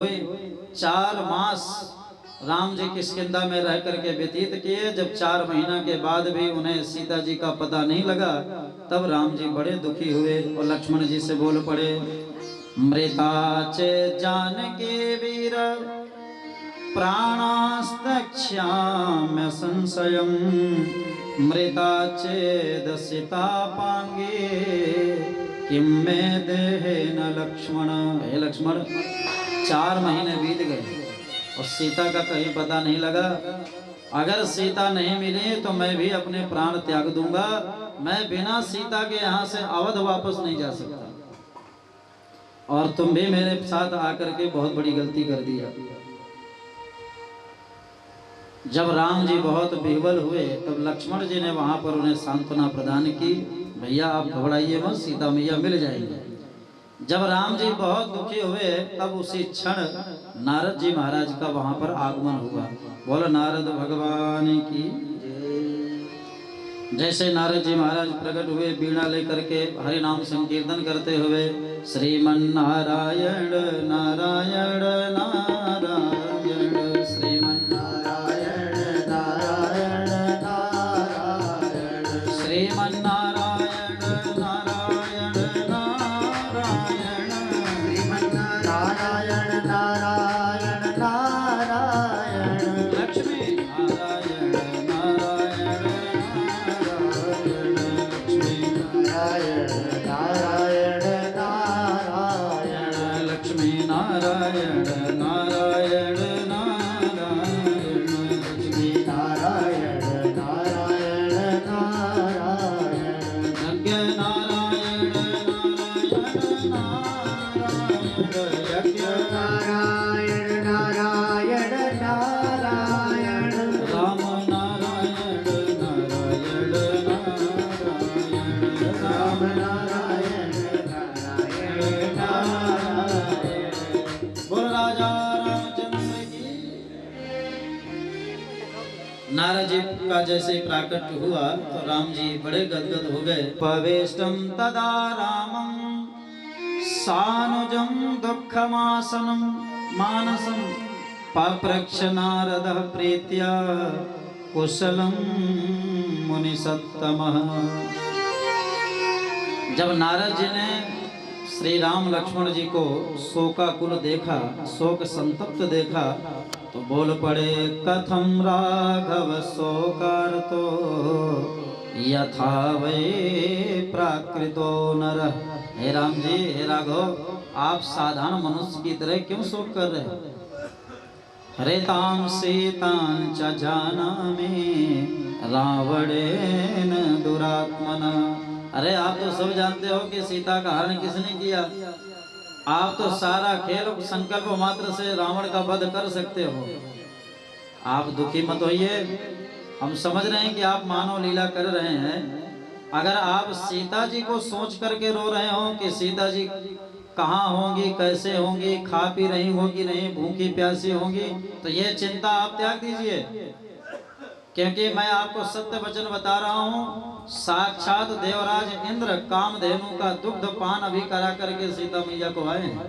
4 मास राम जी किष्किंधा में रह करके व्यतीत किए। जब 4 महीना के बाद भी उन्हें सीता जी का पता नहीं लगा, तब राम जी बड़े दुखी हुए और लक्ष्मण जी से बोल पड़े, मृता चे जानकी वीर प्राणास्तक्ष्याम्य संशयम्, मृता चेद सीता पांगे किम में देहेन लक्ष्मण। हे लक्ष्मण, 4 महीने बीत गए और सीता का कहीं पता नहीं लगा। अगर सीता नहीं मिली तो मैं भी अपने प्राण त्याग दूंगा। मैं बिना सीता के यहाँ से अवध वापस नहीं जा सकता, और तुम भी मेरे साथ आकर के बहुत बड़ी गलती कर दिया। जब राम जी बहुत विह्वल हुए तब लक्ष्मण जी ने वहां पर उन्हें सांत्वना प्रदान की, भैया आप घबराइए मत, सीता मैया मिल जाएंगे। जब राम जी बहुत दुखी हुए तब उसी क्षण नारद जी महाराज का वहां पर आगमन हुआ। बोलो नारद भगवान की। जैसे नारद जी महाराज प्रकट हुए बीणा लेकर के हरि नाम संकीर्तन करते हुए, श्रीमन नारायण नारायण नारायण, श्रीमन नारायण नारायण नारायण, श्रीमन नारायण नारायण नारायण, श्रीमन नारायण नारायण नारायण, लक्ष्मी नारायण नारायण नारायण, लक्ष्मी नारायण नारायण नारायण, लक्ष्मी नारायण नारायण नारायण, लक्ष्मी नारायण नारायण नारायण, यज्ञ नारायण नारायण नारायण, यज्ञ नारायण नारायण नारायण, राम नारायण नारायण नारायण, राम नारायण नारायण नारायण। बोल राजा रामचंद्र की। नारद जी का जैसे प्राकट्य हुआ तो राम जी बड़े गदगद हो गए। पवेष्टम तदा रामं सानुजं दुःखमासनं मानसं, पप्रच्छ नारदः प्रीत्या कुशलं मुनिसत्तमः। जब नारद जी ने श्री राम लक्ष्मण जी को शोकाकुल देखा, शोक संतप्त देखा, तो बोल पड़े, कथम राघव शोकार्तो यथा वै प्राकृतो नरः। हे राम जी, हे राघव, आप साधारण मनुष्य की तरह क्यों शोक कर रहे हैं? हरेतां सीतां च जानामि रावणेन दुरात्मना। अरे आप तो सब जानते हो कि सीता का हरण किसने किया। आप तो सारा खेल संकल्प मात्र से रावण का वध कर सकते हो। आप दुखी मत होइए, हम समझ रहे हैं कि आप मानव लीला कर रहे हैं। अगर आप सीता जी को सोच करके रो रहे हो कि सीता जी कहाँ होंगी, कैसे होंगी, खा पी रही होंगी नहीं, भूखी प्यासी होंगी, तो ये चिंता आप त्याग दीजिए, क्योंकि मैं आपको सत्य वचन बता रहा हूँ। साक्षात देवराज इंद्र कामधेनु का दुग्ध पान अभी करा करके सीता मैया को आए हैं।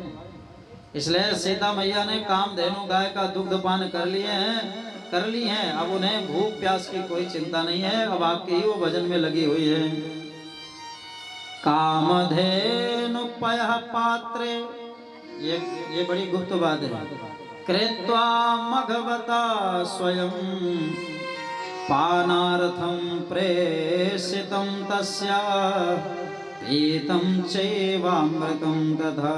इसलिए सीता मैया ने कामधेनु गाय का दुग्ध पान कर ली हैं। अब उन्हें भूख प्यास की कोई चिंता नहीं है। अब आपके ही वो भजन में लगी हुई है। कामधेनु पयः पात्रे, ये बड़ी गुप्त बात है। कृत्वा मघवता स्वयं पानार्थं प्रेषितं तस्या पीतं चैवामृतं तथा।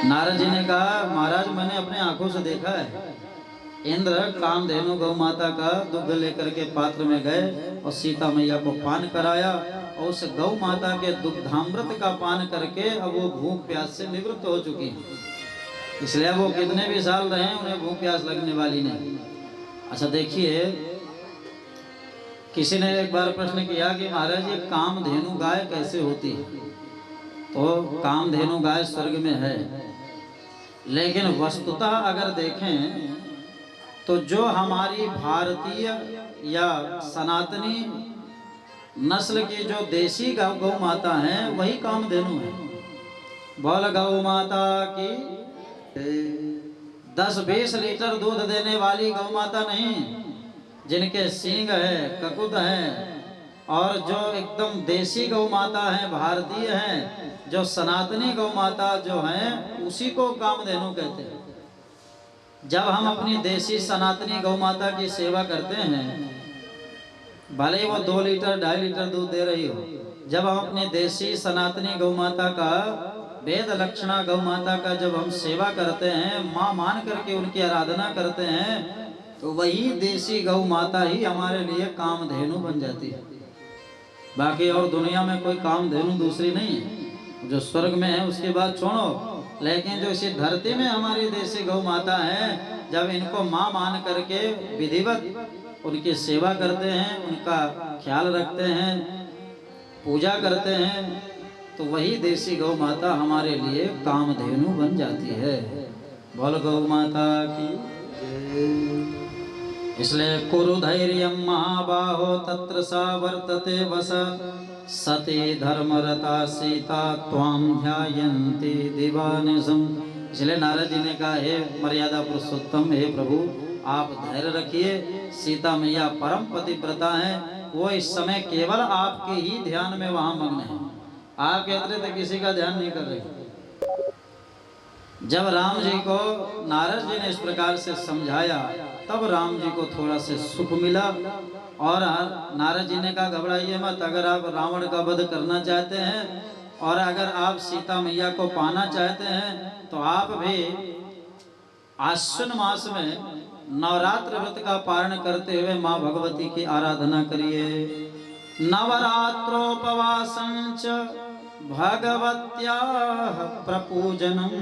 नारद जी ने कहा, महाराज मैंने अपने आंखों से देखा है, इंद्र कामधेनु गौ माता का दुग्ध लेकर के पात्र में गए और सीता मैया को पान कराया, और उस गौ माता के दुग्धामृत का पान करके अब वो भूख प्यास से निवृत्त हो चुकी है। इसलिए वो कितने भी साल रहे उन्हें भूख प्यास लगने वाली नहीं। अच्छा देखिए, किसी ने एक बार प्रश्न किया कि महाराज ये कामधेनु गाय कैसे होती है? तो कामधेनु गाय स्वर्ग में है, लेकिन वस्तुतः अगर देखें तो जो हमारी भारतीय या सनातनी नस्ल की जो देसी गौ माता है वही कामधेनु है। बोल गौ माता की। 10-20 लीटर दूध देने वाली गौ माता नहीं, जिनके सींग है, ककुत है, और जो एकदम देसी गौ माता है, भारतीय है, जो सनातनी गौ माता जो है, उसी को कामधेनु कहते हैं। जब हम अपनी देसी सनातनी गौ माता की सेवा करते हैं, भले ही वो 2 लीटर 2.5 लीटर दूध दे रही हो, जब हम अपनी देसी सनातनी गौ माता का, वेद लक्षणा गौ माता का जब हम सेवा करते हैं, माँ मान करके उनकी आराधना करते हैं, तो वही देसी गौ माता ही हमारे लिए कामधेनु बन जाती है। बाकी और दुनिया में कोई कामधेनु दूसरी नहीं है। जो स्वर्ग में है उसकी बात छोड़ो, लेकिन जो इसी धरती में हमारी देसी गौ माता है, जब इनको माँ मान करके विधिवत उनकी सेवा करते हैं, उनका ख्याल रखते हैं, पूजा करते हैं, तो वही देसी गौ माता हमारे लिए कामधेनु बन जाती है। बोल गौ माता की। इसलिए कुरु धैर्यं महाबाहो तत्र सा वर्तते वस, सती धर्मरता सीता त्वां ध्यायन्ति दिवानिशम्। इसलिए नारद जी ने कहा, हे मर्यादा पुरुषोत्तम, हे प्रभु आप धैर्य रखिए, सीता मैया परम पतिव्रता है, वो इस समय केवल आपके ही ध्यान में वहां मग्न है, आपके अतिरिक्त किसी का ध्यान नहीं कर रहे। जब राम जी को नारद जी ने इस प्रकार से समझाया, तब राम जी को थोड़ा से सुख मिला, और नारद जी ने कहा घबराइए मत, अगर आप रावण का वध करना चाहते हैं और अगर आप सीता मैया को पाना चाहते हैं, तो आप भी आश्विन मास में नवरात्र व्रत का पारण करते हुए माँ भगवती की आराधना करिए। नवरात्रोपवासंच भगवत्याः प्रपूजनम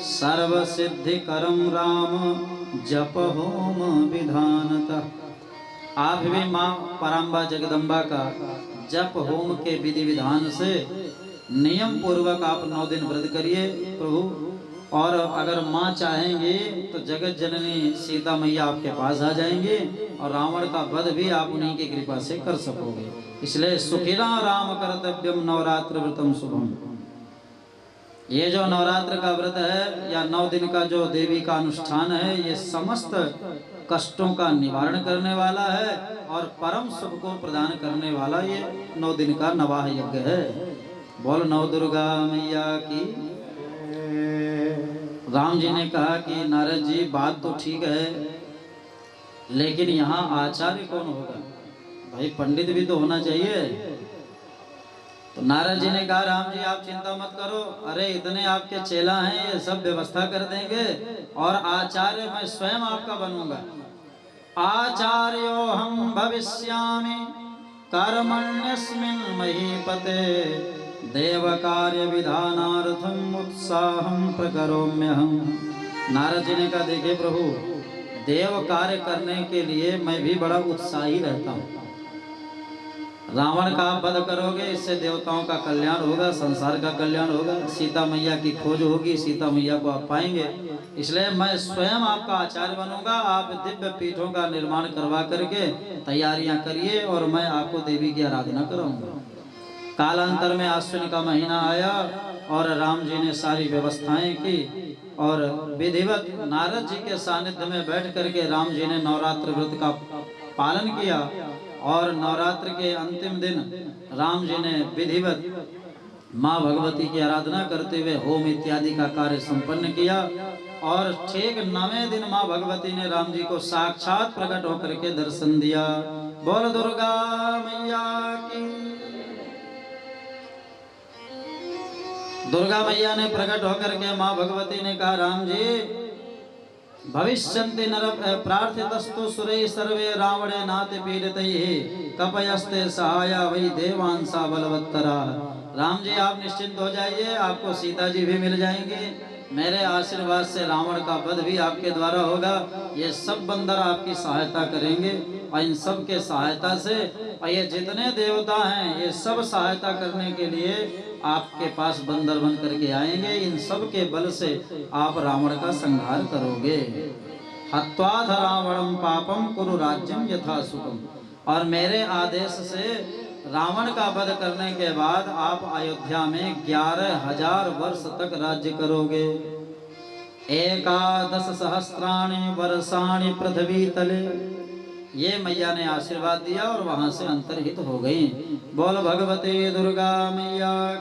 सर्व सिद्धिकरम राम जप होम विधानतः। आप भी माँ पराम्बा जगदम्बा का जप होम के विधि विधान से नियम पूर्वक आप 9 दिन व्रत करिए प्रभु। और अगर माँ चाहेंगे तो जगत जननी सीता मैया आपके पास आ जाएंगे, और रावण का वध भी आप उन्हीं की कृपा से कर सकोगे। इसलिए सुखिना राम कर्तव्यम नवरात्र व्रतम शुभम। ये जो नवरात्र का व्रत है या 9 दिन का जो देवी का अनुष्ठान है, ये समस्त कष्टों का निवारण करने वाला है और परम सुख को प्रदान करने वाला ये 9 दिन का नवाह यज्ञ है। बोल नव दुर्गा मैया की। राम जी ने कहा कि नारद जी बात तो ठीक है, लेकिन यहाँ आचार्य कौन होगा? भाई पंडित भी तो होना चाहिए। तो नारद जी ने कहा राम जी आप चिंता मत करो, अरे इतने आपके चेला हैं, ये सब व्यवस्था कर देंगे, और आचार्य मैं स्वयं आपका बनूंगा। आचार्यो हम भविष्यामि कर्मण्यस्मिन् महीपते देव कार्य विधानार्थम उत्साहं प्रकरोम्यहम्। नारद जी ने कहा देखिए प्रभु, देव कार्य करने के लिए मैं भी बड़ा उत्साही रहता हूँ। रावण का आप वध करोगे, इससे देवताओं का कल्याण होगा, संसार का कल्याण होगा, सीता मैया की खोज होगी, सीता मैया को आप पाएंगे। इसलिए मैं स्वयं आपका आचार्य बनूंगा। आप दिव्य पीठों का निर्माण करवा करके तैयारियां करिए और मैं आपको देवी की आराधना कराऊंगा। कालांतर में आश्विन का महीना आया और राम जी ने सारी व्यवस्थाएं की और विधिवत नारद जी के सानिध्य में बैठ करके राम जी ने नवरात्र व्रत का पालन किया। और नवरात्र के अंतिम दिन राम जी ने विधिवत माँ भगवती की आराधना करते हुए होम इत्यादि का कार्य संपन्न किया। और ठीक 9वें दिन माँ भगवती ने राम जी को साक्षात प्रकट होकर के दर्शन दिया। बोल दुर्गा मैया की। दुर्गा मैया ने प्रकट होकर के माँ भगवती ने कहा राम जी भविष्यन्ति नर प्रार्थितस्तु सुरैः सर्वे रावणे नाति पीड़ितैः कपयस्ते सहाया वै देवांसा बलवत्तरा। राम जी आप निश्चिंत हो जाइए, आपको सीता जी भी मिल जाएंगे, मेरे आशीर्वाद से रावण का वध भी आपके द्वारा होगा। ये सब बंदर आपकी सहायता करेंगे और इन सब के सहायता से और ये जितने देवता हैं ये सब सहायता करने के लिए आपके पास बंदर बन करके आएंगे। इन सब के बल से आप रावण का संहार करोगे। हत्वाथ रावणम पापम कुरु राज्यम यथा सुखम। और मेरे आदेश से रावण का वध करने के बाद आप अयोध्या में 11,000 वर्ष तक राज्य करोगे। 11,000 वर्षाणि पृथ्वी तले, ये मैया ने आशीर्वाद दिया और वहां से अंतर्हित हो गई। बोल भगवती दुर्गा मैया।